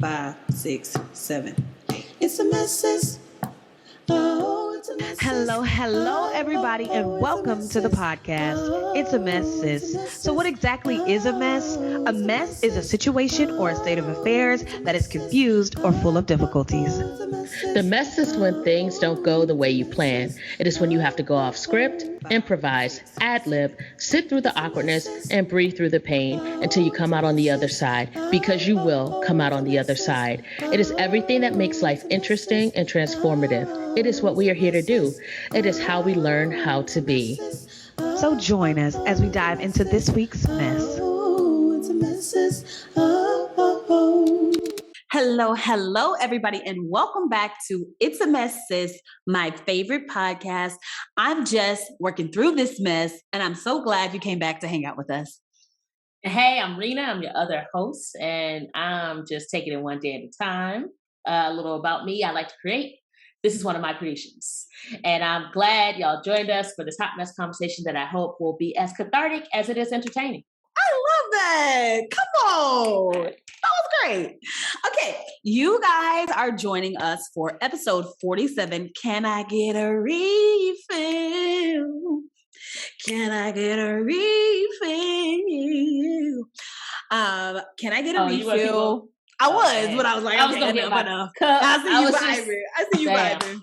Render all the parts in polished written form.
5, 6, 7, 8. It's a mess. Oh, it's a mess. Hello, everybody, and welcome to the podcast. It's a mess, sis. So, what exactly is a mess? A mess is a situation or a state of affairs that is confused or full of difficulties. The mess is when things don't go the way you plan. It is when you have to go off script, improvise, ad-lib, sit through the awkwardness, and breathe through the pain until you come out on the other side, because you will come out on the other side. It is everything that makes life interesting and transformative. It is what we are here to do. It is how we learn how to be. So join us as we dive into this week's mess. Hello, everybody, and welcome back to It's a Mess, Sis, my favorite podcast. I'm just working through this mess, and I'm so glad you came back to hang out with us. Hey, I'm Rena. I'm your other host, and I'm just taking it one day at a time. A little about me. I like to create. This is one of my creations. And I'm glad y'all joined us for this hot mess conversation that I hope will be as cathartic as it is entertaining. I love that. Come on. That was great. Okay, you guys are joining us for episode 47. Can I get a refill? Can I get a refill? Can I get a refill? I was, but I was like, I was going to get my cup. I see you vibing.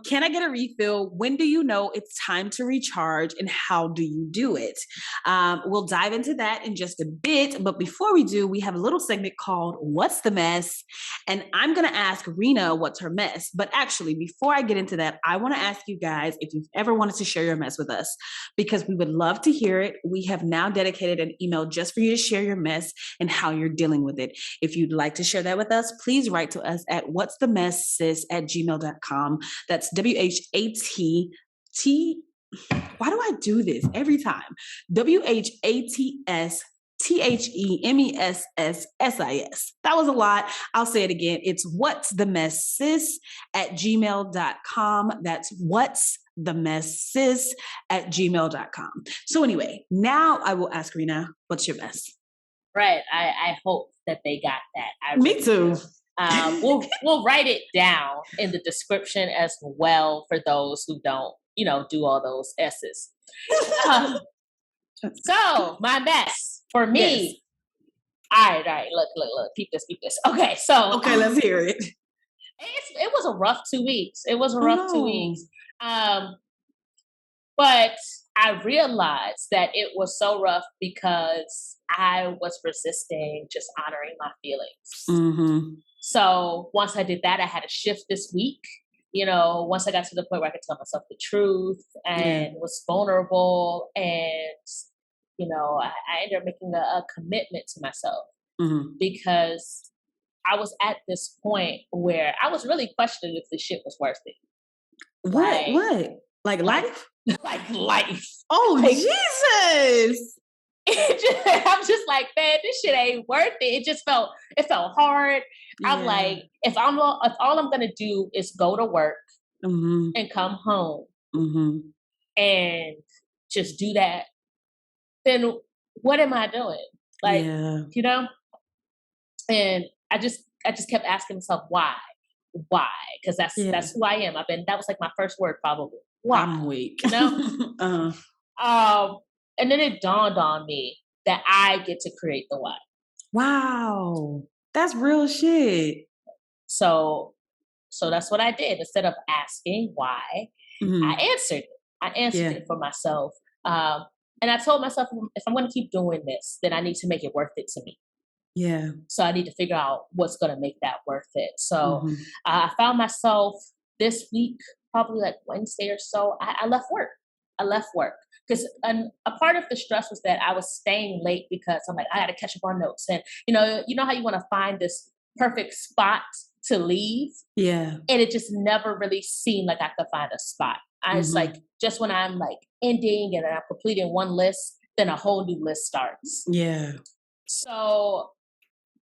Can I get a refill? When do you know it's time to recharge, and how do you do it? We'll dive into that in just a bit. But before we do, we have a little segment called What's the Mess? And I'm going to ask Rena what's her mess. But actually, before I get into that, I want to ask you guys if you've ever wanted to share your mess with us, because we would love to hear it. We have now dedicated an email just for you to share your mess and how you're dealing with it. If you'd like to share that with us, please write to us at whatsthemesssis@gmail.com. That's WHATT. Why do I do this every time? WHATSTHEMESSSIS. That was a lot. I'll say it again. It's whatsthemesssis@gmail.com. That's whatsthemesssis@gmail.com. So anyway, now I will ask Rena, what's your mess? Right. I hope that they got that. Me too. We'll write it down in the description as well for those who don't, do all those S's. So my mess for me. Yes. All right. Look. Peep this. Okay. Okay, let's hear it. It was a rough 2 weeks. It was a rough 2 weeks. But I realized that it was so rough because I was resisting just honoring my feelings. Mm-hmm. So once I did that, I had a shift this week. Once I got to the point where I could tell myself the truth and was vulnerable, and, I ended up making a commitment to myself because I was at this point where I was really questioning if this shit was worth it. What? Like life? Like life. Oh, Jesus. I'm just like, man, this shit ain't worth it. It felt hard. Yeah. I'm like, if all I'm gonna do is go to work and come home and just do that, then what am I doing? Like, and I just kept asking myself why? Because that's who I am. That was like my first word probably. Why? I'm weak. And then it dawned on me that I get to create the why. Wow. That's real shit. So that's what I did. Instead of asking why, I answered it. I answered it for myself. And I told myself, if I'm going to keep doing this, then I need to make it worth it to me. Yeah. So I need to figure out what's going to make that worth it. So I found myself this week, probably like Wednesday or so, I left work. Because a part of the stress was that I was staying late because I'm like, I got to catch up on notes. And, you know how you want to find this perfect spot to leave? Yeah. And it just never really seemed like I could find a spot. I was like, just when I'm like ending and I'm completing one list, then a whole new list starts. Yeah. So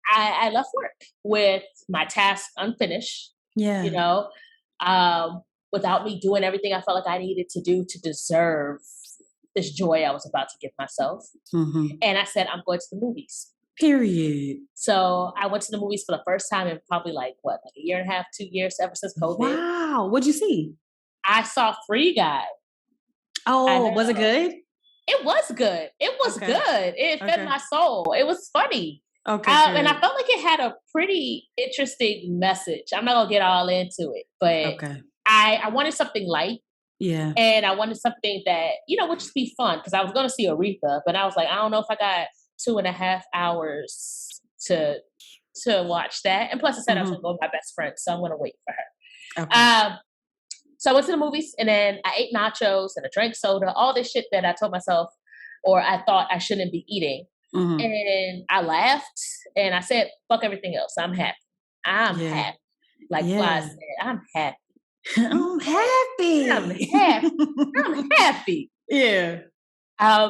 I left work with my task unfinished. Yeah. Without me doing everything I felt like I needed to do to deserve this joy I was about to give myself. And I said, I'm going to the movies. Period. So I went to the movies for the first time in probably like a year and a half, 2 years, ever since COVID. Wow. What'd you see? I saw Free Guy. Oh, was it good? It was good. It was good. It fed my soul. It was funny. Okay. And I felt like it had a pretty interesting message. I'm not gonna get all into it, but I wanted something light. Yeah. And I wanted something that, would just be fun. Because I was gonna see Aretha, but I was like, I don't know if I got 2.5 hours to watch that. And plus I said I was gonna go with my best friend, so I'm gonna wait for her. Okay. So I went to the movies and then I ate nachos and I drank soda, all this shit that I told myself or I thought I shouldn't be eating. And I laughed and I said, fuck everything else. I'm happy. I'm happy. Like Fly said, I'm happy. I'm happy. I'm happy. I'm happy. Yeah.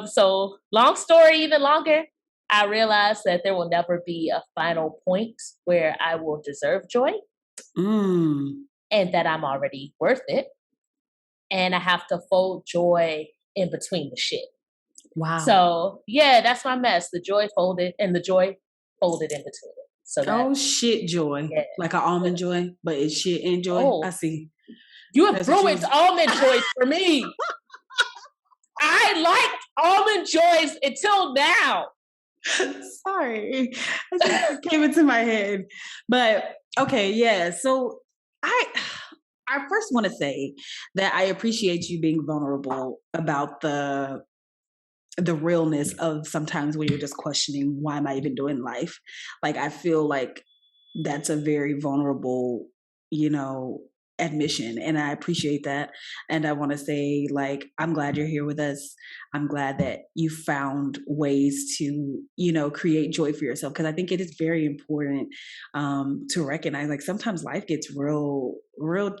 So long story, even longer, I realized that there will never be a final point where I will deserve joy. And that I'm already worth it. And I have to fold joy in between the shit. Wow. So yeah, that's my mess. The joy folded and the joy folded in between it. So shit joy. Yeah. Like an almond joy, but it's shit and joy. Oh. I see. You have ruined almond joys for me. I liked almond joys until now. Sorry. That just came into my head. But okay, yeah. So I first want to say that I appreciate you being vulnerable about the realness of sometimes when you're just questioning, why am I even doing life? Like, I feel like that's a very vulnerable, admission. And I appreciate that. And I want to say, like, I'm glad you're here with us. I'm glad that you found ways to, create joy for yourself. Because I think it is very important to recognize, like, sometimes life gets real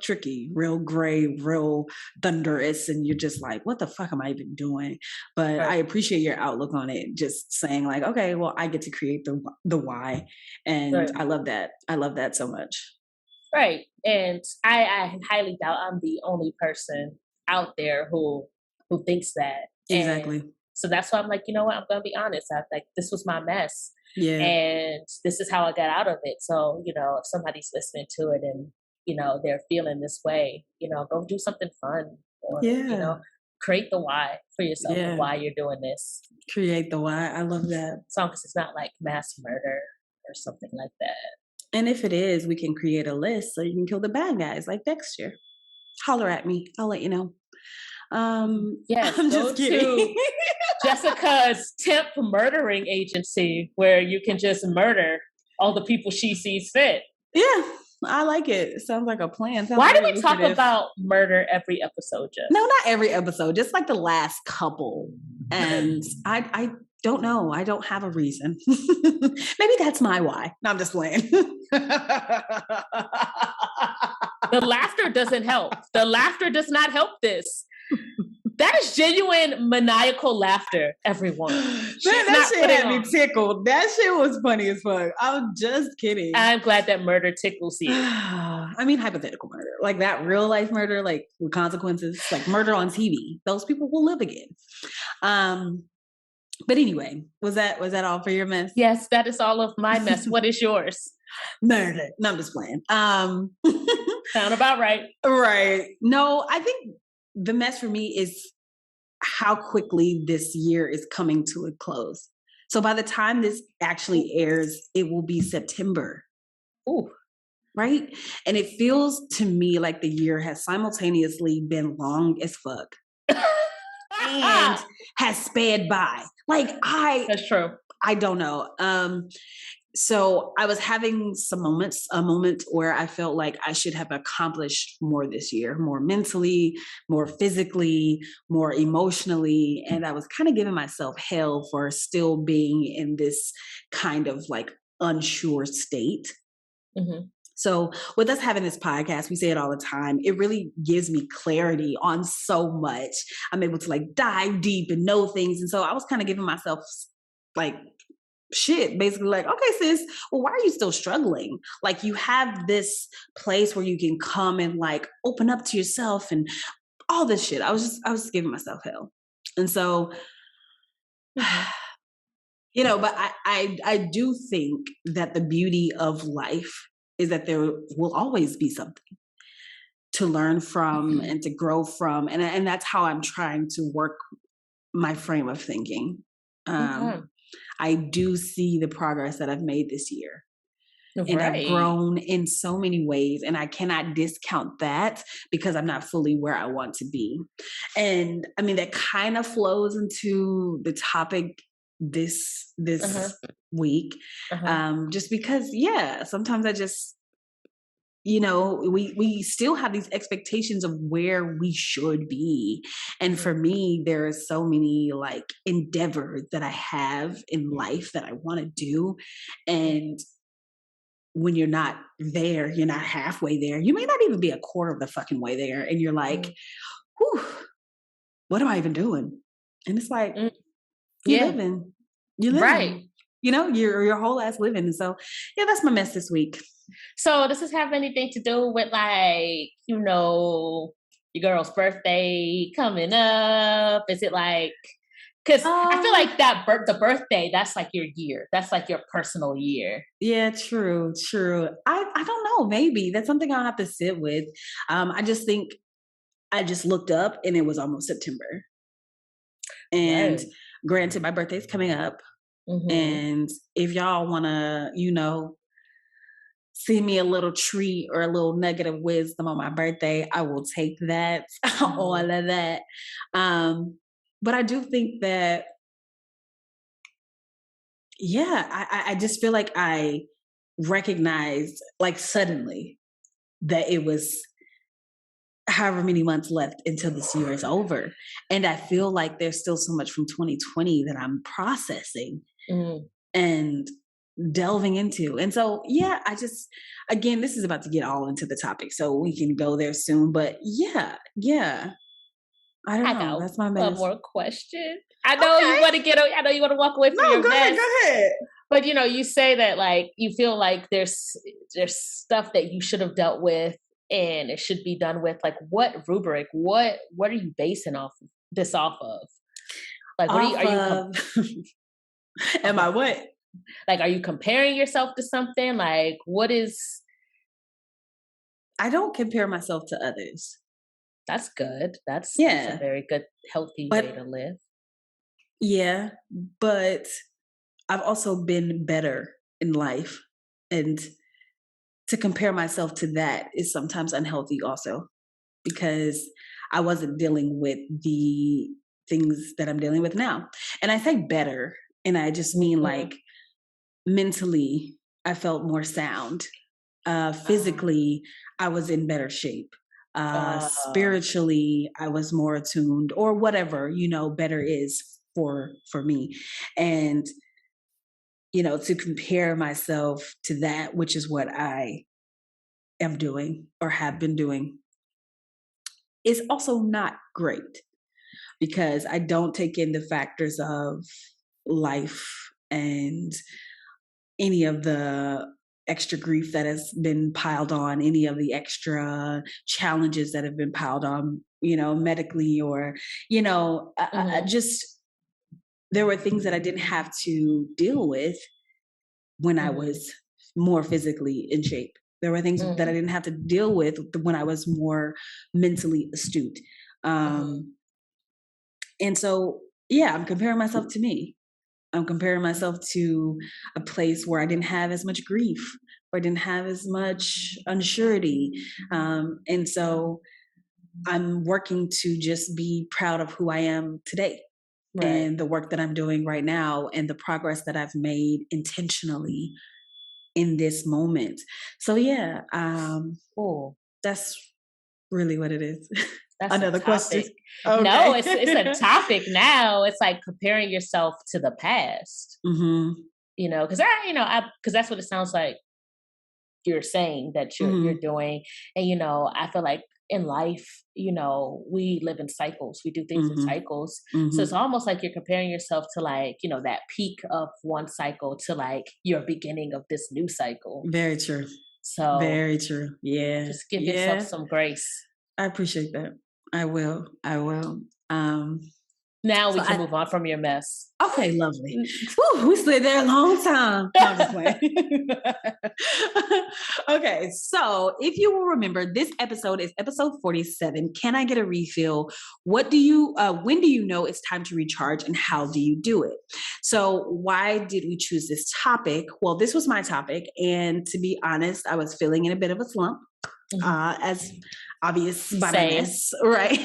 tricky, real gray, real thunderous. And you're just like, what the fuck am I even doing? But I appreciate your outlook on it. Just saying like, okay, well, I get to create the why. And I love that. I love that so much. Right. And I highly doubt I'm the only person out there who thinks that. Exactly. And so that's why I'm like, you know what? I'm going to be honest. I like, this was my mess. Yeah. And this is how I got out of it. So, if somebody's listening to it and, they're feeling this way, go do something fun or, create the why for yourself and why you're doing this. Create the why. I love that. As long as it's not like mass murder or something like that. And if it is, we can create a list so you can kill the bad guys like Dexter. Holler at me. I'll let you know. Yes, I'm go just kidding. to Jessica's temp murdering agency where you can just murder all the people she sees fit. Yeah, I like it. It sounds like a plan. Why do we talk about murder every episode, Jess? No, not every episode. Just like the last couple. And I don't know. I don't have a reason. Maybe that's my why. No, I'm just playing. The laughter doesn't help. The laughter does not help this. That is genuine maniacal laughter, everyone. Man, that shit had me tickled. That shit was funny as fuck. I'm just kidding. I'm glad that murder tickles you. I mean, hypothetical murder. Like that real life murder, like with consequences, like murder on TV. Those people will live again. But anyway, was that all for your mess? Yes, that is all of my mess. What is yours? Murder. No, I'm just playing. Sound about right. Right. No, I think the mess for me is how quickly this year is coming to a close. So by the time this actually airs, it will be September. Ooh. Right? And it feels to me like the year has simultaneously been long as fuck. And has sped by. That's true. I don't know. So I was having a moment where I felt like I should have accomplished more this year, more mentally, more physically, more emotionally. And I was kind of giving myself hell for still being in this kind of like unsure state. Mm-hmm. So with us having this podcast, we say it all the time, it really gives me clarity on so much. I'm able to like dive deep and know things. And so I was kind of giving myself like shit, basically like, okay, sis, well, why are you still struggling? Like you have this place where you can come and like open up to yourself and all this shit. I was just giving myself hell. And so, but I do think that the beauty of life is that there will always be something to learn from and to grow from. And that's how I'm trying to work my frame of thinking. I do see the progress that I've made this year. Right. And I've grown in so many ways, and I cannot discount that because I'm not fully where I want to be. And I mean, that kind of flows into the topic this week. Just because, sometimes I just, we still have these expectations of where we should be. And for me, there are so many like endeavors that I have in life that I want to do. And when you're not there, you're not halfway there. You may not even be a quarter of the fucking way there. And you're like, whew, what am I even doing? And it's like, you're living. You're living. Right. Your whole ass living. And so, that's my mess this week. So does this have anything to do with like, your girl's birthday coming up? Is it like, because I feel like the birthday, that's like your year. That's like your personal year. Yeah, true. I don't know. Maybe that's something I'll have to sit with. I just think I just looked up and it was almost September. And granted, my birthday's coming up. And if y'all want to, send me a little treat or a little nugget of wisdom on my birthday, I will take that, all of that. But I do think that, I just feel like I recognized like suddenly that it was however many months left until this year is over. And I feel like there's still so much from 2020 that I'm processing and delving into. And so, I just, again, this is about to get all into the topic, so we can go there soon. But I don't know. That's my mess. One more question. I know you want to I know you want to walk away from your mess. Go ahead. But you say that like you feel like there's stuff that you should have dealt with and it should be done with. Like what rubric? What are you basing this off of? Like what are you am I what? Like, are you comparing yourself to something? Like, what is? I don't compare myself to others. That's good. That's a very good, healthy way to live. Yeah, but I've also been better in life. And to compare myself to that is sometimes unhealthy also, because I wasn't dealing with the things that I'm dealing with now. And I say better, and I just mean like, mentally, I felt more sound. Physically, I was in better shape. Spiritually, I was more attuned, or whatever, better is for me. And, to compare myself to that, which is what I am doing or have been doing, is also not great, because I don't take in the factors of life and any of the extra grief that has been piled on, any of the extra challenges that have been piled on, medically, or, I just, there were things that I didn't have to deal with when I was more physically in shape. There were things that I didn't have to deal with when I was more mentally astute. And so, I'm comparing myself to me. I'm comparing myself to a place where I didn't have as much grief, or I didn't have as much unsurety. And so I'm working to just be proud of who I am today, and the work that I'm doing right now, and the progress that I've made intentionally in this moment. So that's really what it is. That's another question. Okay. No, it's a topic now. It's like comparing yourself to the past. Because because that's what it sounds like you're saying that you're doing. And I feel like in life, we live in cycles. We do things in cycles. So it's almost like you're comparing yourself to like that peak of one cycle to like your beginning of this new cycle. Very true. So very true. Yeah. Just give yourself some grace. I appreciate that. I will. Now we can move on from your mess. Okay, lovely. Whew, we slid there a long time. No, I'm just playing. Okay, so if you will remember, this episode is episode 47. Can I get a refill? When do you know it's time to recharge, and how do you do it? So why did we choose this topic? Well, this was my topic, and to be honest, I was feeling in a bit of a slump. As obvious by my mess, right?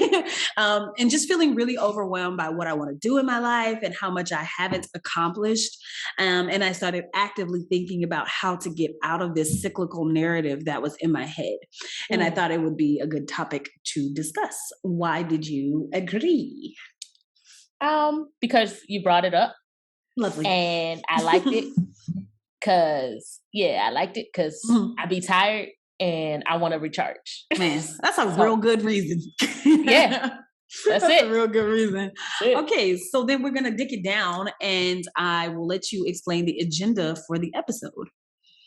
And just feeling really overwhelmed by what I want to do in my life and how much I haven't accomplished. And I started actively thinking about how to get out of this cyclical narrative that was in my head. And I thought it would be a good topic to discuss. Why did you agree? Because you brought it up. Lovely. And I liked it. I liked it because I be tired and I want to recharge. Man, that's a real good reason. Yeah, that's it. A real good reason. Okay, so then we're going to dig it down, and I will let you explain the agenda for the episode.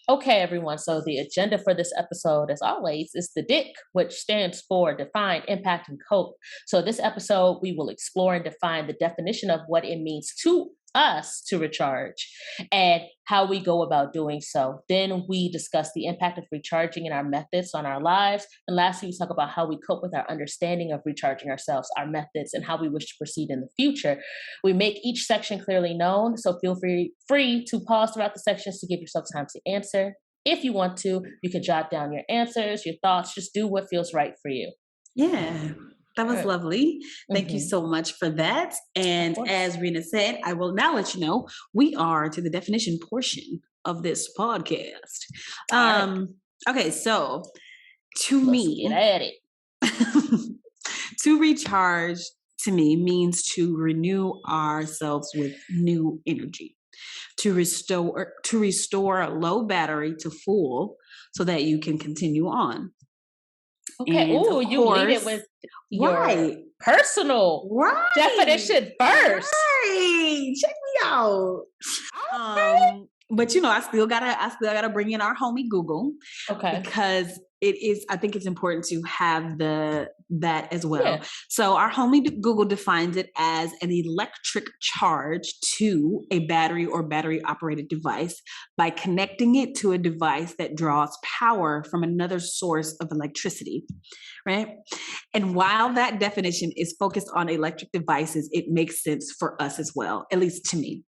Okay, everyone. So the agenda for this episode, as always, is the DIC, which stands for Define, Impact, and Cope. So this episode, we will explore and define the definition of what it means to us to recharge and how we go about doing so. Then we discuss the impact of recharging and our methods on our lives. And lastly, we talk about how we cope with our understanding of recharging ourselves, our methods, and how we wish to proceed in the future. We make each section clearly known, so feel free to pause throughout the sections to give yourself time to answer. If you want to, you can jot down your answers, your thoughts, just do what feels right for you. Yeah. That was lovely. Thank you so much for that. And as Rena said, I will now let you know we are to the definition portion of this podcast. Okay, so Let's get at it. To recharge to me means to renew ourselves with new energy, to restore a low battery to full so that you can continue on. Okay. Oh, you lead it with your personal definition first. Right. Check me out. But I still gotta bring in our homie Google. Okay. Because I think it's important to have that as well. Yeah. So our homie Google defines it as an electric charge to a battery or battery operated device by connecting it to a device that draws power from another source of electricity, right? And while that definition is focused on electric devices, it makes sense for us as well, at least to me.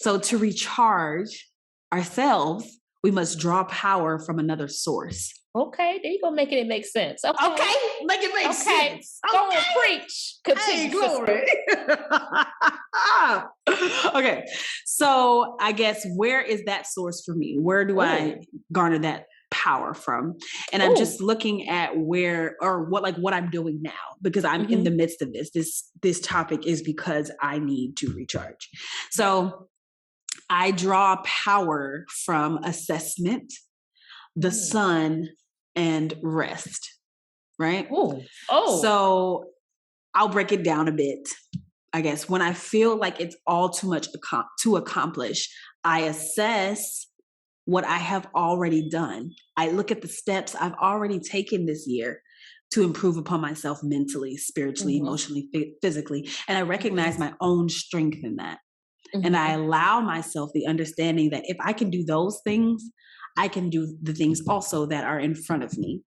So to recharge ourselves, we must draw power from another source. Okay, there you go, making it make sense. Okay, make it make sense. Go on, preach. Continue, glory. Okay, so I guess where is that source for me? Where do I garner that power from? And I'm just looking at what I'm doing now, because I'm in the midst of this topic is because I need to recharge. So I draw power from assessment, the sun, and rest, right? So I'll break it down a bit. I guess when I feel like it's all too much to accomplish, I assess what I have already done. I look at the steps I've already taken this year to improve upon myself mentally, spiritually, emotionally, physically. And I recognize my own strength in that. And I allow myself the understanding that if I can do those things, I can do the things also that are in front of me.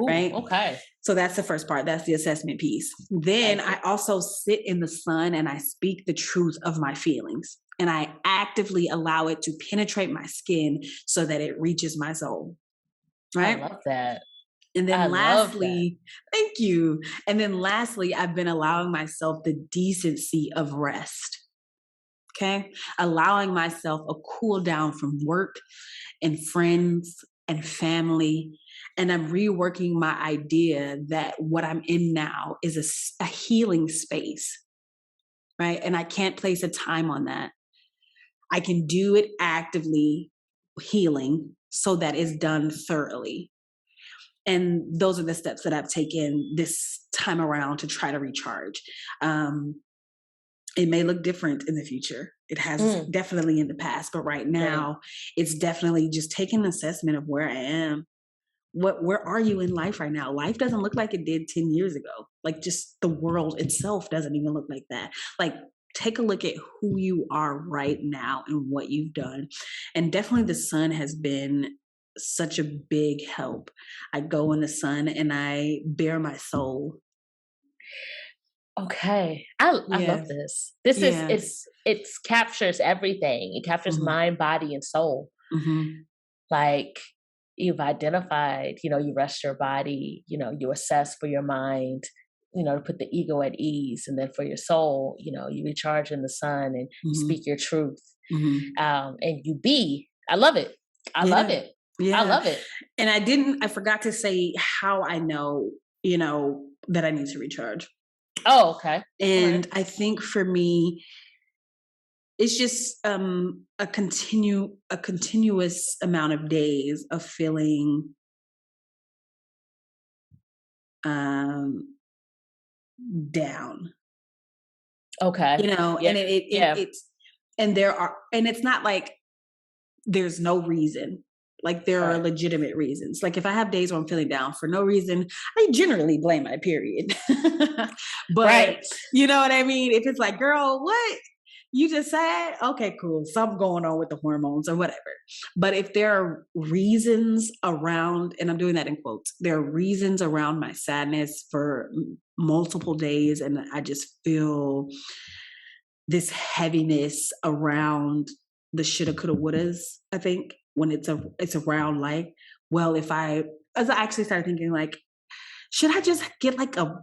Right? Okay. So that's the first part. That's the assessment piece. Then I also sit in the sun and I speak the truth of my feelings. And I actively allow it to penetrate my skin so that it reaches my soul. Right? I love that. And then lastly, thank you. And then lastly, I've been allowing myself the decency of rest. Okay. Allowing myself a cool down from work and friends and family. And I'm reworking my idea that what I'm in now is a healing space. Right. And I can't place a time on that. I can do it actively healing so that it's done thoroughly. And those are the steps that I've taken this time around to try to recharge. It may look different in the future. It has definitely in the past, but right now it's definitely just taking an assessment of where I am, where are you in life right now? Life doesn't look like it did 10 years ago. Like, just the world itself doesn't even look like that. Like, take a look at who you are right now and what you've done. And definitely the sun has been such a big help. I go in the sun and I bare my soul. Okay. I love this. This is it captures everything. It captures mind, body, and soul. Like, you've identified, you rest your body, you assess for your mind, to put the ego at ease. And then for your soul, you recharge in the sun and speak your truth. And you be. I love it. I love it. Yeah. I love it. And I forgot to say how I know, that I need to recharge. Oh, okay. And I think for me, it's just a continuous amount of days of feeling down. Okay. And it's and it's not like there's no reason. Like, there are legitimate reasons. Like, if I have days where I'm feeling down for no reason, I generally blame my period. But you know what I mean? If it's like, girl, what? You just sad? Okay, cool. Something going on with the hormones or whatever. But if there are reasons around, and I'm doing that in quotes, there are reasons around my sadness for multiple days, and I just feel this heaviness around the shoulda, coulda, wouldas, I think, when it's around, like, well, as I actually started thinking, like, should I just get like a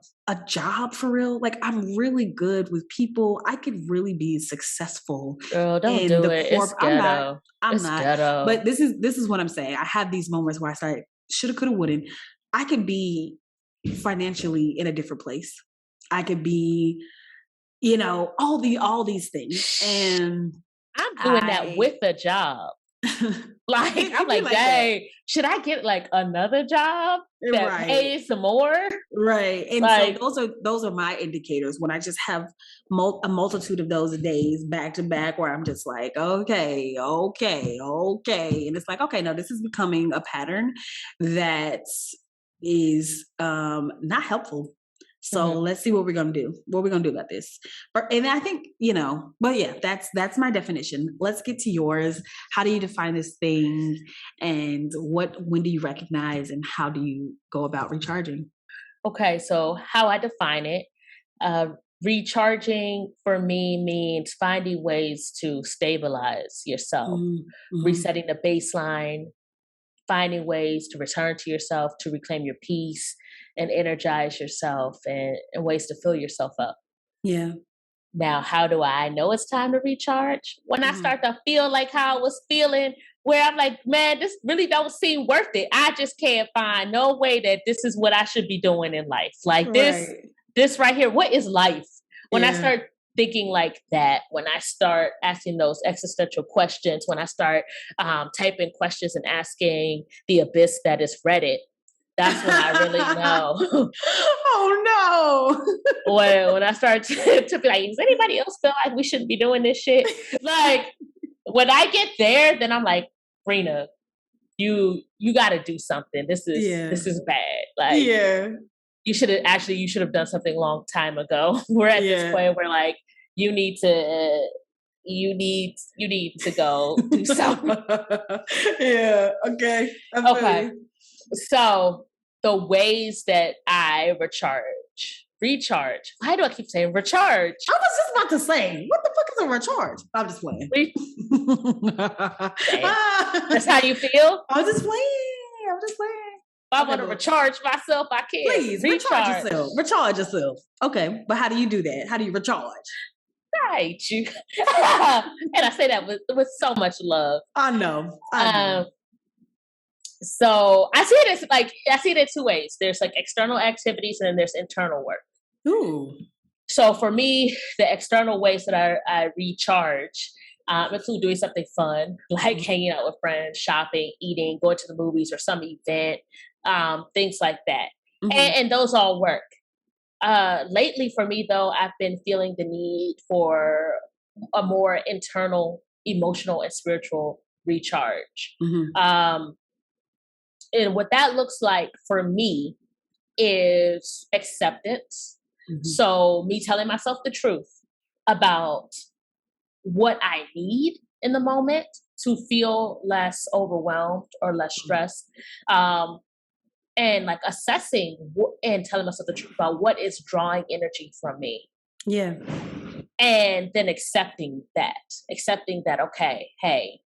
job for real? Like, I'm really good with people. I could really be successful. Girl, don't do it. It's ghetto. I'm not. Ghetto. But this is what I'm saying. I have these moments where I start shoulda, coulda, wouldn't. I could be financially in a different place. I could be, all these things. And I'm doing that with a job. Like, I'm like, dang, should I get like another job that pays some more? Right. And like, so those are my indicators when I just have a multitude of those days back to back where I'm just like, okay. And it's like, okay, no, this is becoming a pattern that is not helpful. So let's see what we're going to do. What we're going to do about this. And I think, but yeah, that's my definition. Let's get to yours. How do you define this thing? And when do you recognize, and how do you go about recharging? Okay. So how I define it, recharging for me means finding ways to stabilize yourself, resetting the baseline, finding ways to return to yourself, to reclaim your peace and energize yourself, and ways to fill yourself up. Yeah. Now, how do I know it's time to recharge? When I start to feel like how I was feeling, where I'm like, man, this really don't seem worth it. I just can't find no way that this is what I should be doing in life. Like this right here. What is life? When I start thinking like that, when I start asking those existential questions, when I start typing questions and asking the abyss that is Reddit, that's when I really know. Oh no. when I start to be like, does anybody else feel like we shouldn't be doing this shit? Like, when I get there, then I'm like, Rena, you got to do something. This is bad. Like, you should have done something a long time ago. We're at this point where like, you need to go do something. Yeah. Okay. Okay. So the ways that I recharge. Why do I keep saying recharge? I was just about to say, what the fuck is a recharge? I'm just playing. That's how you feel? I'm just playing. If I want to recharge myself, I can. Please, recharge yourself. Recharge yourself. Okay, but how do you do that? How do you recharge? Right. And I say that with so much love. I know. So I see it in two ways. There's like external activities, and then there's internal work. Ooh. So for me, the external ways that I recharge include doing something fun, like hanging out with friends, shopping, eating, going to the movies or some event, things like that. And those all work. Lately for me though, I've been feeling the need for a more internal, emotional and spiritual recharge. And what that looks like for me is acceptance. Mm-hmm. So me telling myself the truth about what I need in the moment to feel less overwhelmed or less stressed. And like assessing and telling myself the truth about what is drawing energy from me. Yeah. And then accepting that, okay, hey,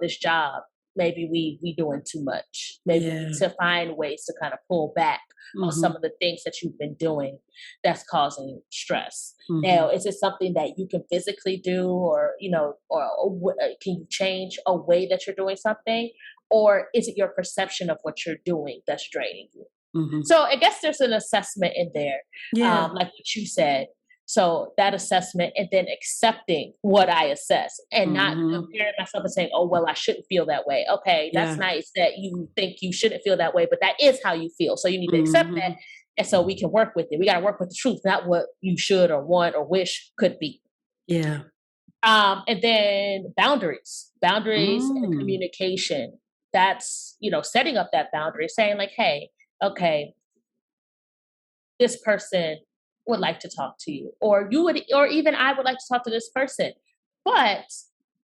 this job, maybe we doing too much. Maybe to find ways to kind of pull back on some of the things that you've been doing that's causing stress. Now, is it something that you can physically do, or can you change a way that you're doing something? Or is it your perception of what you're doing that's draining you? So I guess there's an assessment in there, like what you said. So that assessment, and then accepting what I assess, and not comparing myself and saying, oh, well, I shouldn't feel that way. Okay, that's nice that you think you shouldn't feel that way, but that is how you feel. So you need to accept that. And so we can work with it. We got to work with the truth, not what you should or want or wish could be. Yeah. And then boundaries and communication. That's, setting up that boundary, saying like, hey, okay, this person would like to talk to you, or even I would like to talk to this person, but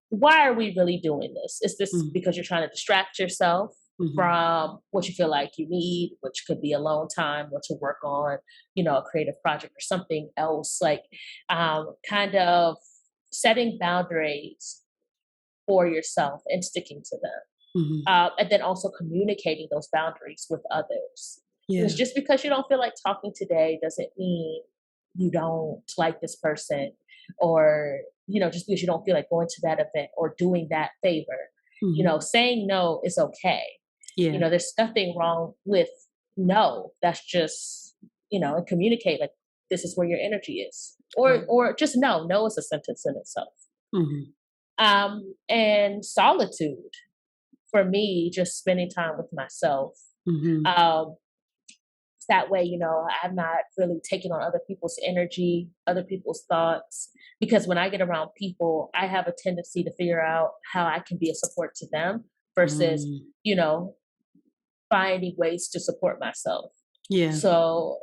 why are we really doing this? Is this because you're trying to distract yourself from what you feel like you need, which could be alone time, or to work on, a creative project or something else, like kind of setting boundaries for yourself and sticking to them. And then also communicating those boundaries with others. Because just because you don't feel like talking today doesn't mean you don't like this person, or, just because you don't feel like going to that event or doing that favor. Saying no is okay. There's nothing wrong with no. That's just, and communicate like, this is where your energy is. Or just no. No is a sentence in itself. And solitude, for me, just spending time with myself. That way, I'm not really taking on other people's energy, other people's thoughts, because when I get around people, I have a tendency to figure out how I can be a support to them versus, finding ways to support myself. Yeah. So,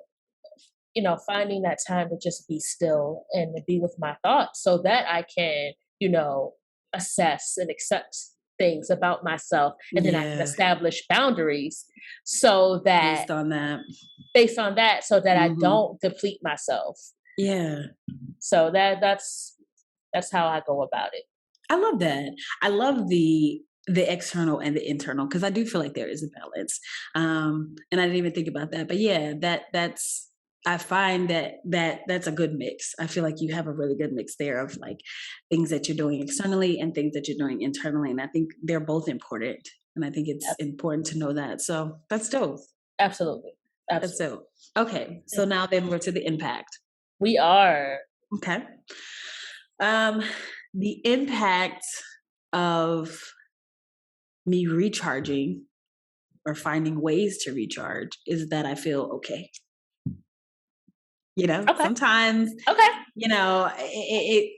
finding that time to just be still and to be with my thoughts so that I can, assess and accept things about myself, and then I can establish boundaries so that based on that so that I don't deplete myself. So that's how I go about it. I love that. I love the external and the internal, because I do feel like there is a balance. And I didn't even think about that, but that's I find that's a good mix. I feel like you have a really good mix there of like things that you're doing externally and things that you're doing internally. And I think they're both important. And I think it's important to know that. So that's dope. Absolutely. That's dope. Okay. So now then we're to the impact. We are. Okay. The impact of me recharging or finding ways to recharge is that I feel okay. Sometimes, it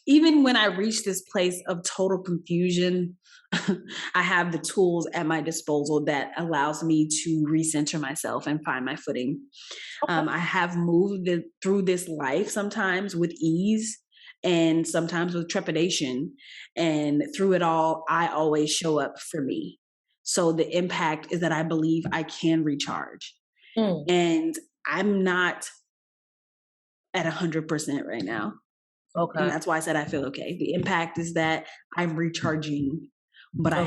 even when I reach this place of total confusion, I have the tools at my disposal that allows me to recenter myself and find my footing. I have moved through this life sometimes with ease and sometimes with trepidation. And through it all, I always show up for me. So the impact is that I believe I can recharge. And I'm not at 100% right now. Okay. And that's why I said I feel okay. The impact is that I'm recharging, but I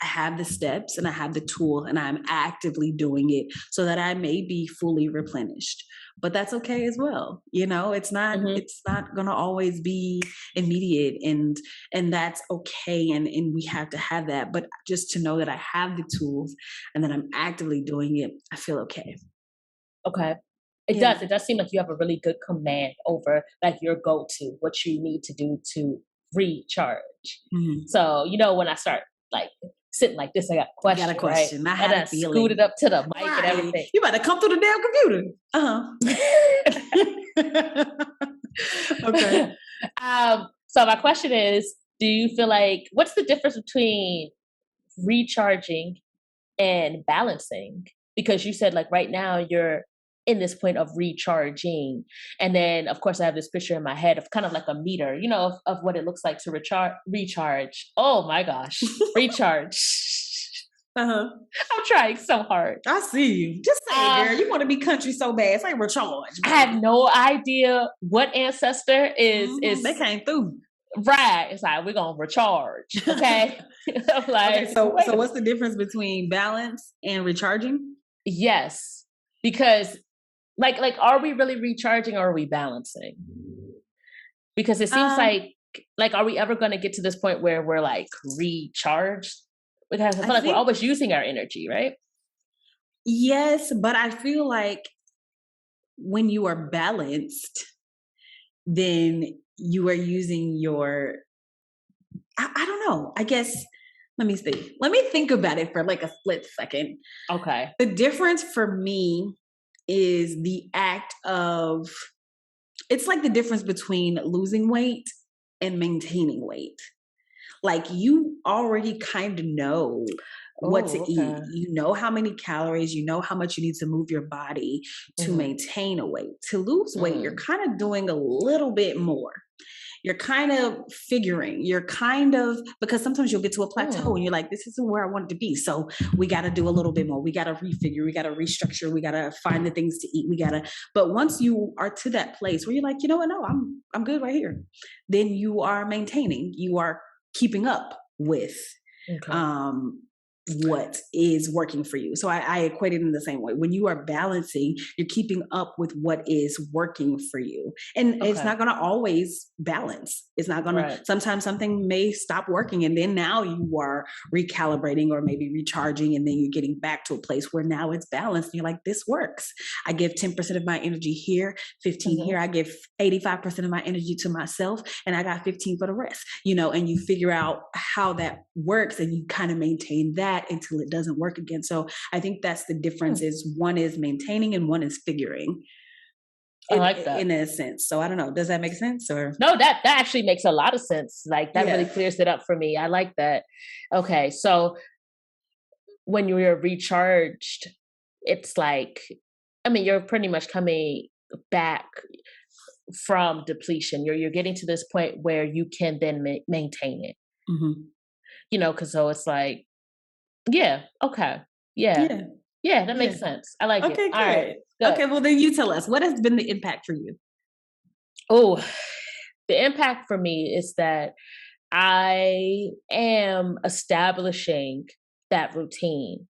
have the steps and I have the tool and I'm actively doing it so that I may be fully replenished. But that's okay as well. It's not gonna always be immediate, and that's okay. And we have to have that. But just to know that I have the tools and that I'm actively doing it, I feel okay. Okay. It does seem like you have a really good command over like your go-to, what you need to do to recharge. So, when I start like sitting like this, I got a question. Right? I had a feeling. Scooted up to the mic and everything. You better come through the damn computer. Okay. So my question is, do you feel like, what's the difference between recharging and balancing? Because you said like right now you're in this point of recharging. And then of course I have this picture in my head of kind of like a meter, you know, of what it looks like to recharge. Oh my gosh, recharge. I'm trying so hard. I see you. Just say it, girl. You want to be country so bad. It's like recharge. I have no idea what ancestor is. They came through. Right. It's like, we're going to recharge. Okay. I'm like, okay, so what's the difference between balance and recharging? Yes. Because like, are we really recharging or are we balancing? Because it seems like, are we ever going to get to this point where we're like recharged? Because I feel like we're always using our energy, right? Yes, but I feel like when you are balanced, then you are using your, I don't know, I guess, let me see. Let me think about it for like a split second. Okay. The difference for me is the act of, it's like the difference between losing weight and maintaining weight. Like you already kind of know what to eat. You know how many calories, you know how much you need to move your body to maintain a weight. To lose weight, you're kind of doing a little bit more. You're kind of figuring, because sometimes you'll get to a plateau and you're like, this isn't where I want it to be. So we got to do a little bit more. We got to refigure, we got to restructure, we got to find the things to eat. But once you are to that place where you're like, you know what, no, I'm good right here. Then you are maintaining, you are keeping up with what is working for you. So I equate it in the same way. When you are balancing, you're keeping up with what is working for you. And it's not going to always balance. It's not going to, sometimes something may stop working and then now you are recalibrating or maybe recharging and then you're getting back to a place where now it's balanced. And you're like, this works. I give 10% of my energy here, 15 here. I give 85% of my energy to myself and I got 15 for the rest, you know, and you figure out how that works and you kind of maintain that until it doesn't work again. So I think that's the difference is one is maintaining and one is figuring. I like that. In a sense. So I don't know. Does that make sense? Or no, that actually makes a lot of sense. Like that really clears it up for me. I like that. Okay. So when you're recharged, it's like, I mean, you're pretty much coming back from depletion. You're getting to this point where you can then maintain it. You know, cause so it's like, yeah, okay. Yeah, that makes sense. I like it. Good. All right. Good. Okay, well then you tell us, what has been the impact for you? Oh, the impact for me is that I am establishing that routine.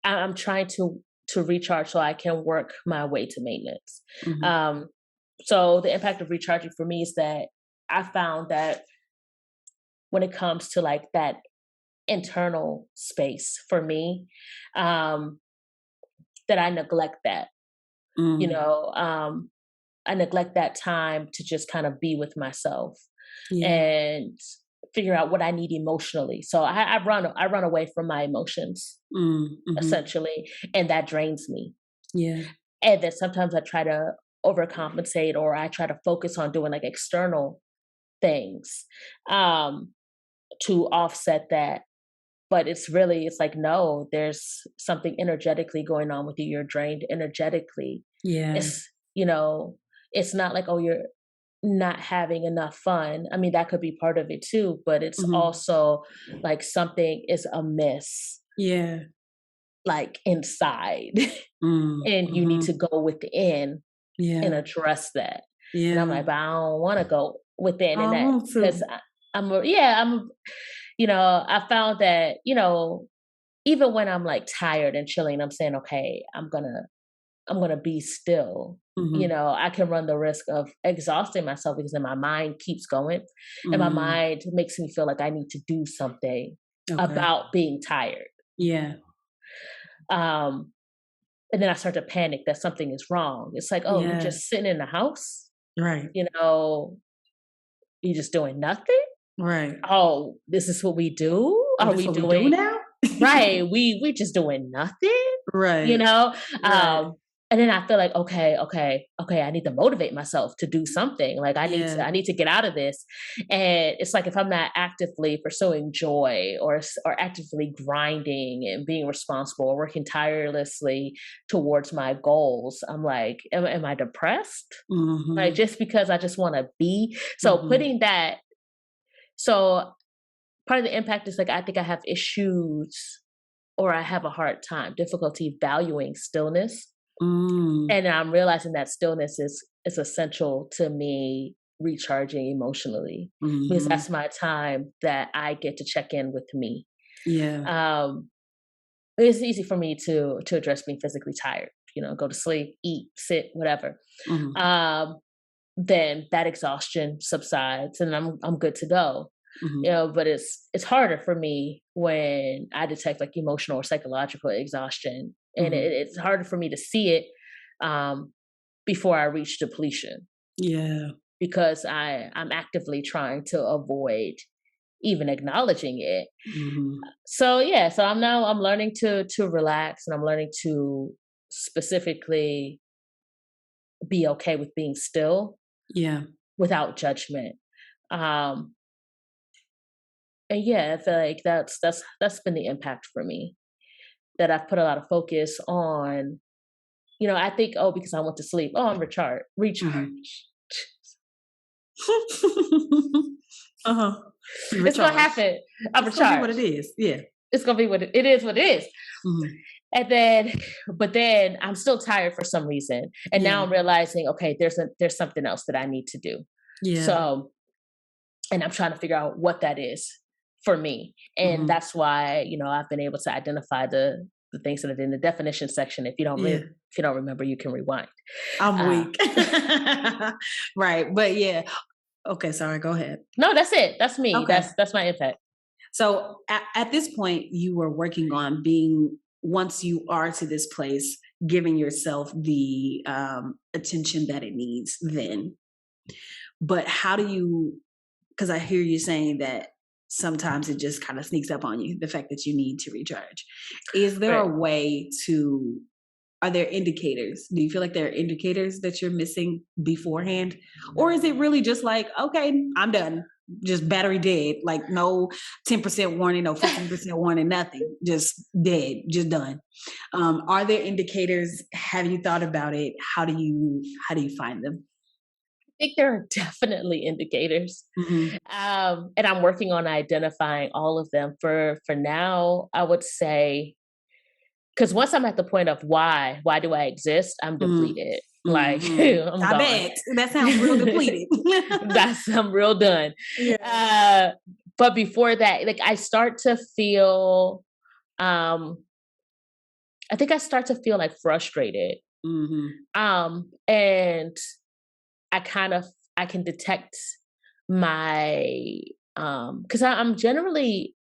I'm trying to recharge so I can work my way to maintenance. So the impact of recharging for me is that I found that when it comes to like that internal space for me, that I neglect that, you know, I neglect that time to just kind of be with myself and figure out what I need emotionally. So I run away from my emotions essentially, and that drains me. And then sometimes I try to overcompensate or I try to focus on doing like external things to offset that. But it's like, no, there's something energetically going on with you. You're drained energetically. It's, you know, it's not like, oh, you're not having enough fun. I mean, that could be part of it too, but it's also like something is amiss. Like inside. And you need to go within and address that. And I'm like, but I don't want to go within in that because I'm you know, I found that, you know, even when I'm like tired and chilling, I'm saying, okay, I'm gonna be still. You know, I can run the risk of exhausting myself because then my mind keeps going and my mind makes me feel like I need to do something about being tired. And then I start to panic that something is wrong. It's like, oh, you're just sitting in the house, you know, you're just doing nothing. Oh, this is what we do? Are we doing now? We just doing nothing. You know? and then I feel like, okay, I need to motivate myself to do something. Like I need to get out of this. And it's like, if I'm not actively pursuing joy or actively grinding and being responsible or working tirelessly towards my goals, I'm like, am I depressed? Like, just because I just want to be. So putting that, so part of the impact is like, I think I have issues, or I have a hard time, difficulty valuing stillness. And I'm realizing that stillness is essential to me recharging emotionally, because that's my time that I get to check in with me. Yeah. It's easy for me to address being physically tired, go to sleep, eat, sit, whatever. Then that exhaustion subsides and I'm good to go. But it's harder for me when I detect like emotional or psychological exhaustion, and it's harder for me to see it before I reach depletion. Yeah, because I'm actively trying to avoid even acknowledging it. So I'm learning to relax, and I'm learning to specifically be okay with being still. Yeah, without judgment. And I feel like that's been the impact for me, that I've put a lot of focus on. I think, because I went to sleep, I'm recharged. It's gonna happen. I'm recharged. It's gonna be what it is. Yeah, it's gonna be what it is. What it is. And then I'm still tired for some reason, and now I'm realizing, okay, there's something else that I need to do. Yeah. So, and I'm trying to figure out what that is for me. And that's why, I've been able to identify the things that are in the definition section. If you don't remember, you can rewind. I'm weak. Right. But yeah. Okay. Sorry. Go ahead. No, that's it. That's me. Okay. That's my impact. So at this point, you were working on being, once you are to this place, giving yourself the attention that it needs then. But how do you, because I hear you saying that sometimes it just kind of sneaks up on you, the fact that you need to recharge. Is there a way to, are there indicators? Do you feel like there are indicators that you're missing beforehand? Or is it really just like, okay, I'm done, just battery dead, like no 10% warning, no 15% warning, nothing, just dead, just done? Are there indicators? Have you thought about it? How do you find them? I think there are definitely indicators. And I'm working on identifying all of them. For now, I would say, because once I'm at the point of why do I exist, I'm depleted. Like, I'm I bet. That sounds real depleted. I'm real done. Yeah. But before that, like, I start to feel, I think I start to feel like frustrated. And I can detect my, because I'm generally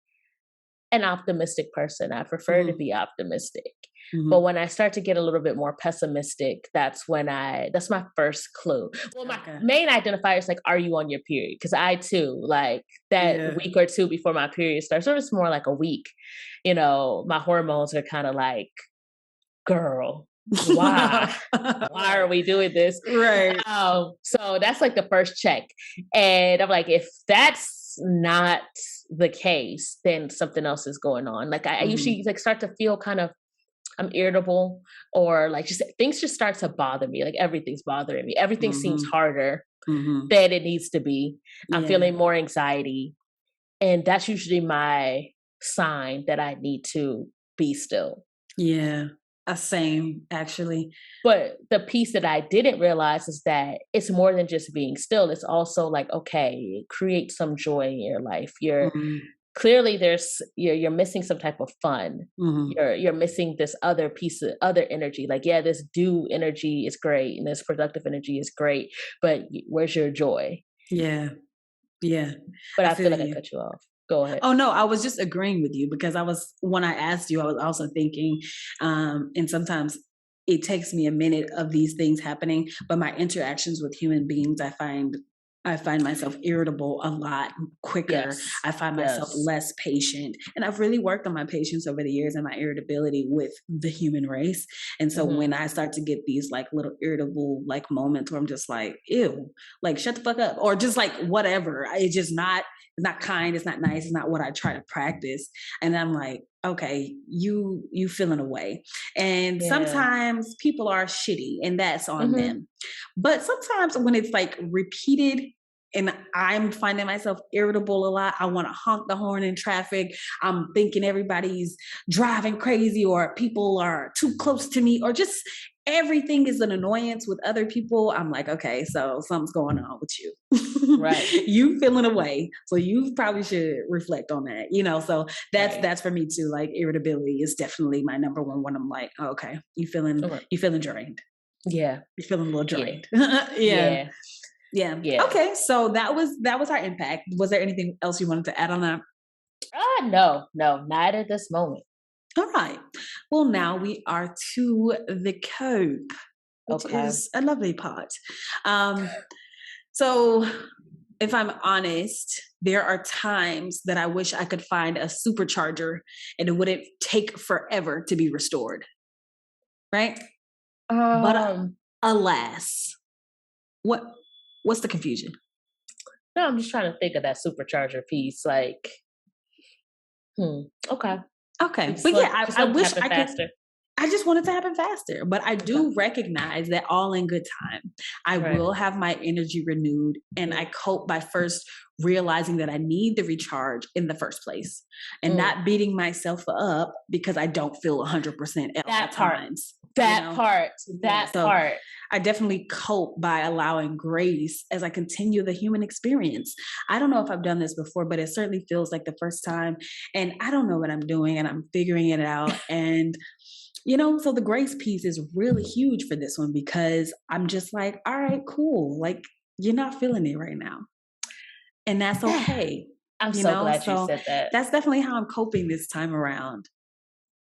an optimistic person. I prefer to be optimistic. But when I start to get a little bit more pessimistic, that's my first clue. Well, my main identifier is like, are you on your period? Because I too, like that week or two before my period starts, or it's more like a week, my hormones are kind of like, girl, why are we doing this? Right. So that's like the first check. And I'm like, if that's not the case, then something else is going on. Like I usually like start to feel kind of, I'm irritable, or like just things just start to bother me. Like everything's bothering me. Everything seems harder than it needs to be. I'm feeling more anxiety. And that's usually my sign that I need to be still. Yeah. Same, actually. But the piece that I didn't realize is that it's more than just being still. It's also like, okay, create some joy in your life. You're clearly you're missing some type of fun. You're missing this other piece of other energy. Like, this do energy is great and this productive energy is great, but where's your joy? Yeah. But I feel like I cut you off. Go ahead. Oh, no, I was just agreeing with you, because when I asked you, I was also thinking, and sometimes it takes me a minute of these things happening, but my interactions with human beings, I find I find myself irritable a lot quicker. Yes. I find myself less patient. And I've really worked on my patience over the years and my irritability with the human race. And so when I start to get these like little irritable like moments where I'm just like, ew, like shut the fuck up, or just like whatever. It's just not, it's not kind, it's not nice, it's not what I try to practice. And I'm like, okay, you feeling away. And sometimes people are shitty and that's on them. But sometimes when it's like repeated and I'm finding myself irritable a lot, I want to honk the horn in traffic. I'm thinking everybody's driving crazy or people are too close to me or just everything is an annoyance with other people. I'm like, okay, so something's going on with you. Right. You feeling away. So you probably should reflect on that, you know? So that's for me too. Like irritability is definitely my number one when I'm like, oh, okay, you feeling drained. Yeah. You're feeling a little drained. Yeah. Okay. So that was our impact. Was there anything else you wanted to add on that? No, not at this moment. All right. Well, now we are to the cope, which is a lovely part. So if I'm honest, there are times that I wish I could find a supercharger and it wouldn't take forever to be restored. Right? But alas, what's the confusion? No, I'm just trying to think of that supercharger piece. Like, okay. But yeah, I wish I could. I just want it to happen faster, but I do recognize that all in good time. I will have my energy renewed, and I cope by first realizing that I need the recharge in the first place and not beating myself up because I don't feel 100% at all times. That part. I definitely cope by allowing grace as I continue the human experience. I don't know if I've done this before, but it certainly feels like the first time, and I don't know what I'm doing, and I'm figuring it out. And you know, so the grace piece is really huge for this one because I'm just like, all right, cool. Like, you're not feeling it right now. And that's okay. I'm so glad you said that. That's definitely how I'm coping this time around.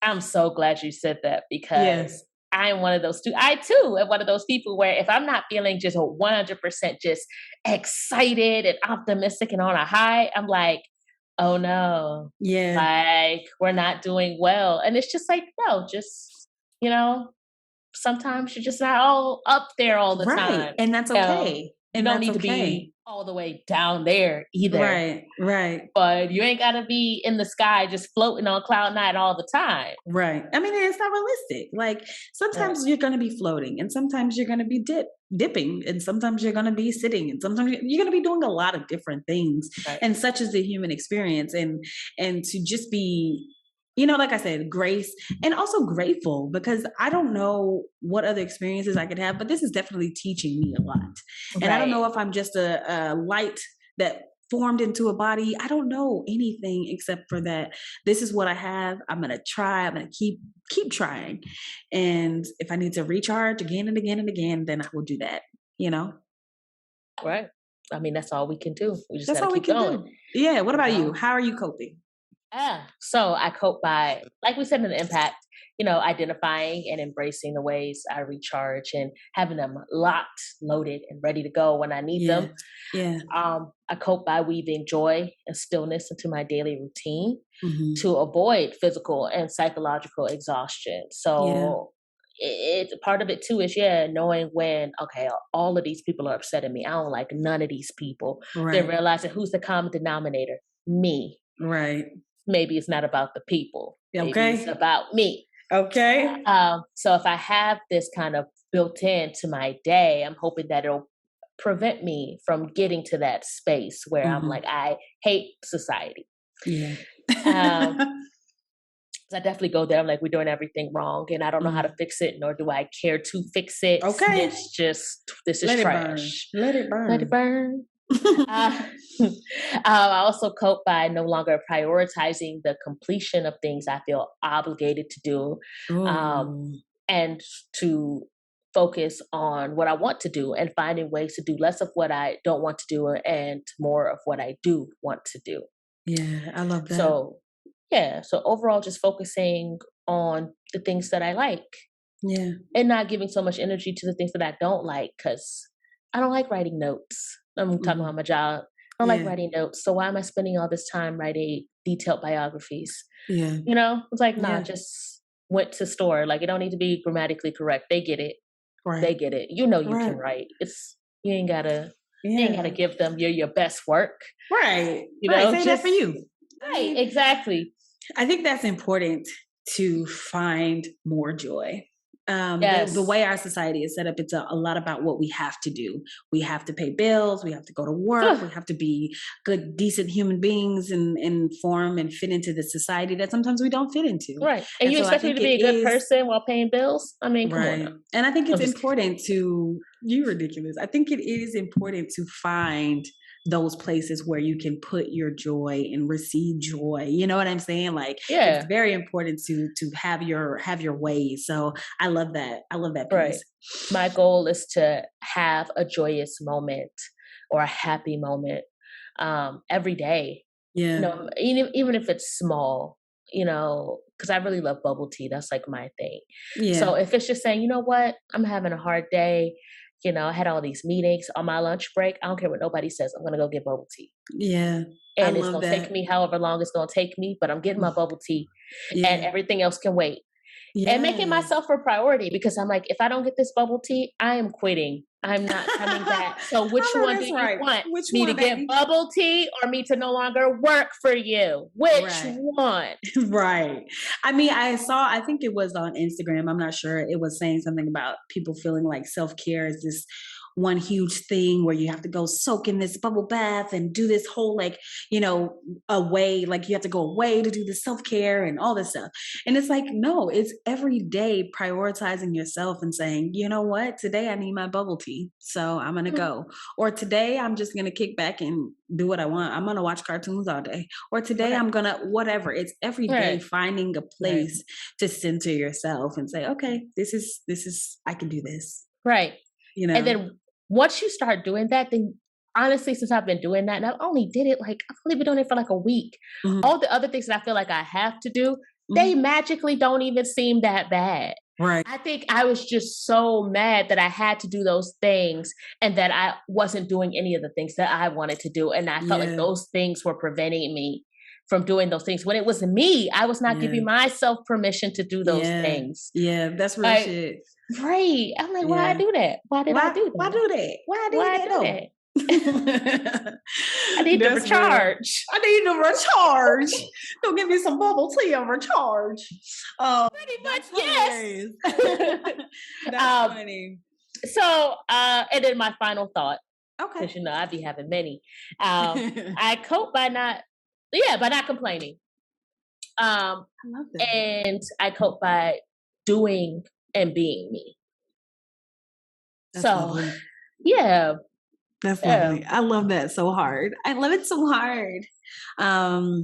I'm so glad you said that because I'm one of those too. I too am one of those people where if I'm not feeling just 100% just excited and optimistic and on a high, I'm like, oh no. Yeah. Like we're not doing well. And it's just like, no, just, you know, sometimes you're just not all up there all the time. And that's okay. You don't need to be all the way down there either. Right. But you ain't got to be in the sky just floating on cloud nine all the time. Right. I mean, it's not realistic. Like sometimes you're going to be floating and sometimes you're going to be dipping and sometimes you're going to be sitting and sometimes you're going to be doing a lot of different things. And such is the human experience. And to just be, you know, like I said, grace and also grateful because I don't know what other experiences I could have, but this is definitely teaching me a lot. And I don't know if I'm just a light that formed into a body. I don't know anything except for that. This is what I have. I'm going to try. I'm going to keep trying. And if I need to recharge again and again and again, then I will do that, you know? Right. I mean, that's all we can do. We just got to keep going. Do. Yeah. What about you? How are you coping? So I cope by, like we said in the impact, you know, identifying and embracing the ways I recharge and having them locked, loaded, and ready to go when I need them. Yeah. I cope by weaving joy and stillness into my daily routine to avoid physical and psychological exhaustion. So it's part of it too is knowing when all of these people are upsetting me. I don't like none of these people. Then realizing who's the common denominator? Me. Right. Maybe it's not about the people. Okay. Maybe it's about me. Okay. So if I have this kind of built into my day, I'm hoping that it'll prevent me from getting to that space where I'm like, I hate society. Yeah. So I definitely go there. I'm like, we're doing everything wrong and I don't know how to fix it, nor do I care to fix it. Okay. This is trash. Let it burn. Let it burn. I also cope by no longer prioritizing the completion of things I feel obligated to do, and to focus on what I want to do and finding ways to do less of what I don't want to do and more of what I do want to do. Yeah, I love that. So overall, just focusing on the things that I like. Yeah. And not giving so much energy to the things that I don't like, because I don't like writing notes. I'm talking about my job. I don't like writing notes. So why am I spending all this time writing detailed biographies? Yeah. You know, it's like, nah, just went to store. Like, it don't need to be grammatically correct. They get it. Right. They get it. You know, you can write. You ain't gotta give them your best work. Right. You know, say that for you. Right. Exactly. I think that's important to find more joy. Yes. The way our society is set up, it's a lot about what we have to do. We have to pay bills. We have to go to work. We have to be good, decent human beings and form and fit into the society that sometimes we don't fit into. Right. And you expect me to be a good person while paying bills? I mean, come on now. And I think it's important you're ridiculous. I think it is important to find those places where you can put your joy and receive joy. You know what I'm saying? Like, it's very important to have your ways. So I love that. I love that piece. Right. My goal is to have a joyous moment or a happy moment every day. Yeah. You know, even if it's small, you know, because I really love bubble tea. That's like my thing. Yeah. So if it's just saying, you know what, I'm having a hard day. You know, I had all these meetings on my lunch break. I don't care what nobody says. I'm going to go get bubble tea. Yeah. And it's going to take me however long it's going to take me, but I'm getting my bubble tea and everything else can wait. Yeah. And making myself a priority, because I'm like, if I don't get this bubble tea, I am quitting. I'm not coming back. So which one do you want? Me to get bubble tea or me to no longer work for you? Which one? Right. I mean, I think it was on Instagram. I'm not sure. It was saying something about people feeling like self-care is this one huge thing where you have to go soak in this bubble bath and do this whole, like, you know, away, like you have to go away to do the self-care and all this stuff. And it's like, no, it's every day prioritizing yourself and saying, you know what, today I need my bubble tea. So I'm going to go. Or today I'm just going to kick back and do what I want. I'm going to watch cartoons all day. Or today I'm going to whatever. It's every day finding a place to center yourself and say, okay, this is, I can do this. Right. You know, and then once you start doing that, then honestly, since I've been doing that, and I've only did it like, I've only been doing it for like a week. Mm-hmm. All the other things that I feel like I have to do, they magically don't even seem that bad. Right. I think I was just so mad that I had to do those things and that I wasn't doing any of the things that I wanted to do. And I felt like those things were preventing me from doing those things. When it was me, I was not giving myself permission to do those things. Yeah, that's real shit. Right. I'm like, why I do that? Why did I do that? Why do that? Why did I do that? I need to recharge. I need to recharge. Go give me some bubble tea and recharge. Pretty much, yes. That's funny. So, and then my final thought. Okay. Because, you know, I be having many. I cope by not complaining. I love that. And I cope by doing and being me. That's lovely. Yeah. That's lovely. I love that so hard. I love it so hard. I'm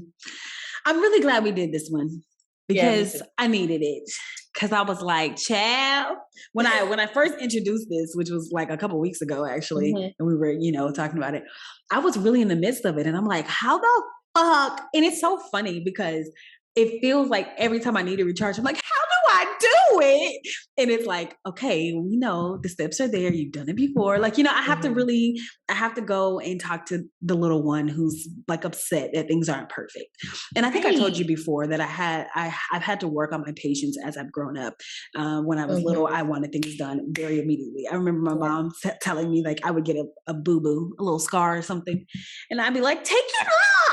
really glad we did this one because I needed it. Cause I was like, child, when I first introduced this, which was like a couple weeks ago, actually, and we were, you know, talking about it, I was really in the midst of it. And I'm like, how the fuck? And it's so funny because it feels like every time I need to recharge, I'm like, how do I do it? And it's like, okay, we know the steps are there. You've done it before. Like, you know, I have to go and talk to the little one who's like upset that things aren't perfect. And I think I told you before that I've had to work on my patience as I've grown up. When I was little, I wanted things done very immediately. I remember my mom telling me like I would get a boo-boo, a little scar or something. And I'd be like, take it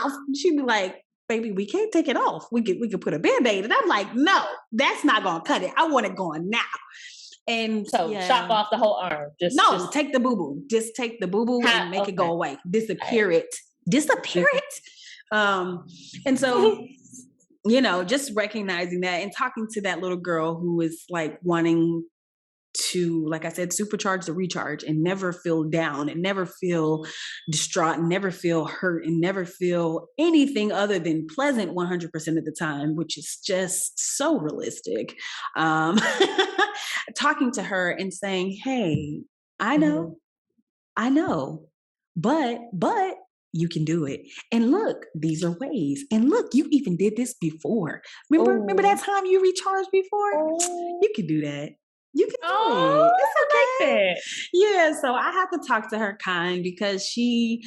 off. And she'd be like, baby, we can't take it off. We could put a Band-Aid. And I'm like, no, that's not going to cut it. I want it going now. And so chop off the whole arm. Just take the boo-boo. Just take the boo-boo and make it go away. Disappear it. And so, you know, just recognizing that and talking to that little girl who is like wanting to, like I said, supercharge the recharge and never feel down and never feel distraught and never feel hurt and never feel anything other than pleasant 100% of the time, which is just so realistic. Talking to her and saying, hey, I know, but you can do it. And look, these are ways. And look, you even did this before. Remember that time you recharged before? You can do that. You can do it. It's okay. Like yeah, so I have to talk to her kind because she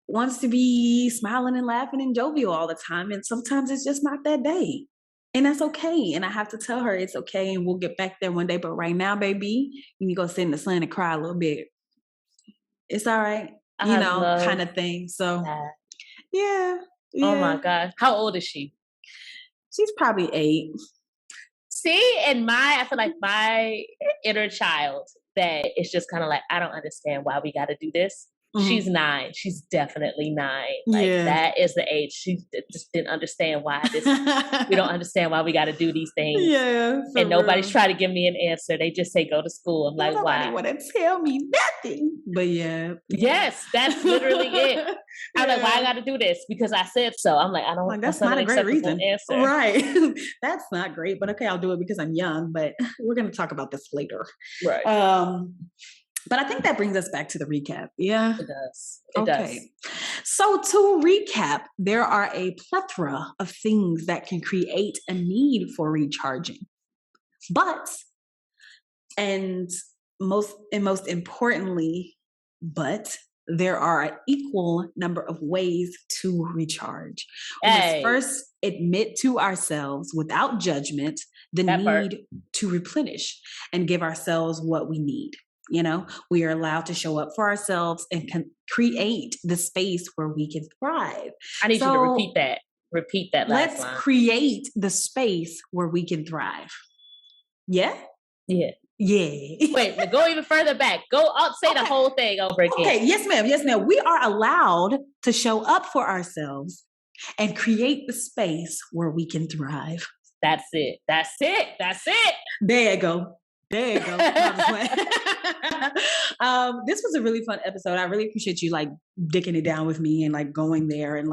wants to be smiling and laughing and jovial all the time. And sometimes it's just not that day. And that's okay. And I have to tell her it's okay and we'll get back there one day. But right now, baby, you can go sit in the sun and cry a little bit. It's all right. Kind of thing. So yeah. Oh my God. How old is she? She's probably 8. See, and I feel like my inner child that is just kind of like, I don't understand why we got to do this. Mm-hmm. She's 9. She's definitely 9. Like that is the age. She just didn't understand why this. We don't understand why we got to do these things. Yeah, and nobody's trying to give me an answer. They just say go to school. I'm like, nobody want to tell me nothing. But yeah, yes, that's literally it. I'm like, why I got to do this? Because I said so. I'm like, I don't. Like, that's not a great reason. Answer. Right? That's not great. But okay, I'll do it because I'm young. But we're going to talk about this later. Right. But I think that brings us back to the recap. Yeah. It does. It does. So to recap, there are a plethora of things that can create a need for recharging. And most importantly, there are an equal number of ways to recharge. We must first admit to ourselves without judgment the need to replenish and give ourselves what we need. We are allowed to show up for ourselves and create the space where we can thrive. I need you to repeat that. Repeat that last line. Let's create the space where we can thrive. Yeah? Yeah. Yeah. Wait, go even further back. Say the whole thing over again. Okay, yes, ma'am. Yes, ma'am. We are allowed to show up for ourselves and create the space where we can thrive. That's it. That's it. That's it. There you go. There you go. This was a really fun episode. I really appreciate you dicking it down with me and going there and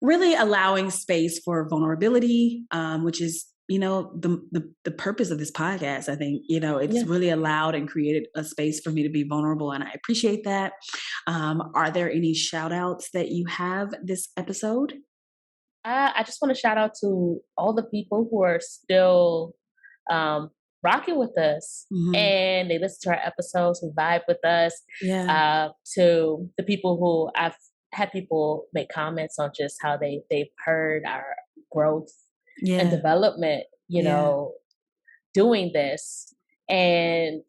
really allowing space for vulnerability, which is, the purpose of this podcast. I think, it's really allowed and created a space for me to be vulnerable. And I appreciate that. Are there any shout outs that you have this episode? I just want to shout out to all the people who are still, rocking with us and they listen to our episodes, who vibe with us. To the people who I've had people make comments on just how they've heard our growth and development, doing this. And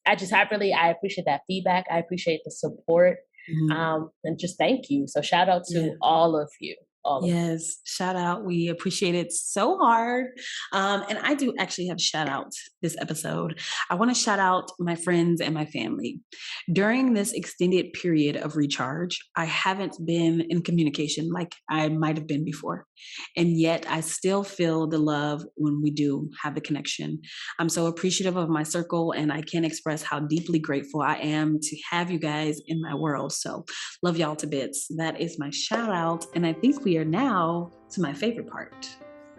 I appreciate that feedback. I appreciate the support. And just thank you. So shout out to all of you. Yes, shout out. We appreciate it so hard. And I do actually have shout outs this episode. I want to shout out my friends and my family. During this extended period of recharge, I haven't been in communication like I might have been before. And yet I still feel the love when we do have the connection. I'm so appreciative of my circle and I can't express how deeply grateful I am to have you guys in my world. So love y'all to bits. That is my shout out. And I think we are now to my favorite part.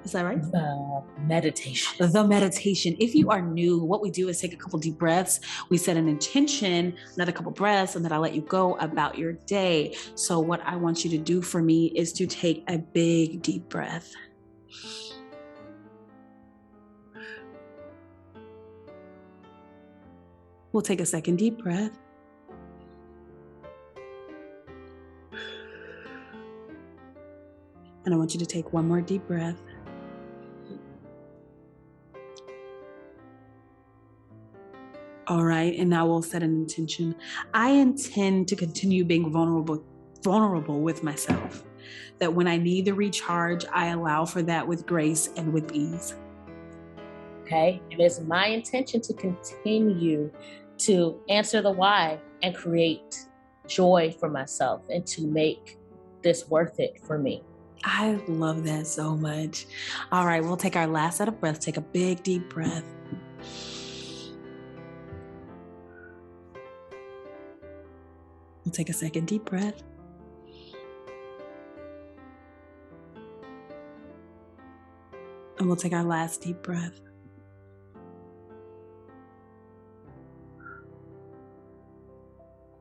Is that right? The meditation. The meditation. If you are new, what we do is take a couple deep breaths. We set an intention, another couple breaths, and then I let you go about your day. So what I want you to do for me is to take a big deep breath. We'll take a second deep breath. And I want you to take one more deep breath. All right, and now we'll set an intention. I intend to continue being vulnerable with myself. That when I need the recharge, I allow for that with grace and with ease. Okay, it is my intention to continue to answer the why and create joy for myself and to make this worth it for me. I love that so much. All right, we'll take our last set of breaths. Take a big, deep breath. We'll take a second deep breath. And we'll take our last deep breath.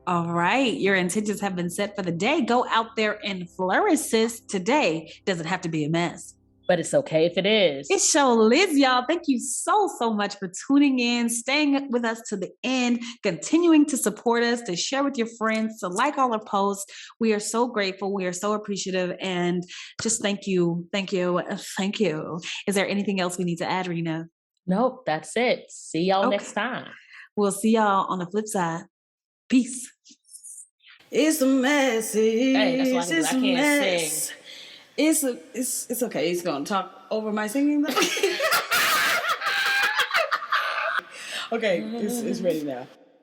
All right, your intentions have been set for the day. Go out there and flourish, sis. Today doesn't have to be a mess. But it's okay if it is. It's so Liz, y'all. Thank you so much for tuning in, staying with us to the end, continuing to support us, to share with your friends, to like all our posts. We are so grateful. We are so appreciative. And just thank you. Thank you. Thank you. Is there anything else we need to add, Rena? Nope, that's it. See y'all next time. We'll see y'all on the flip side. Peace. It's a mess. Hey, that's why I can't sing. It's okay. He's gonna talk over my singing. Okay, it's ready now.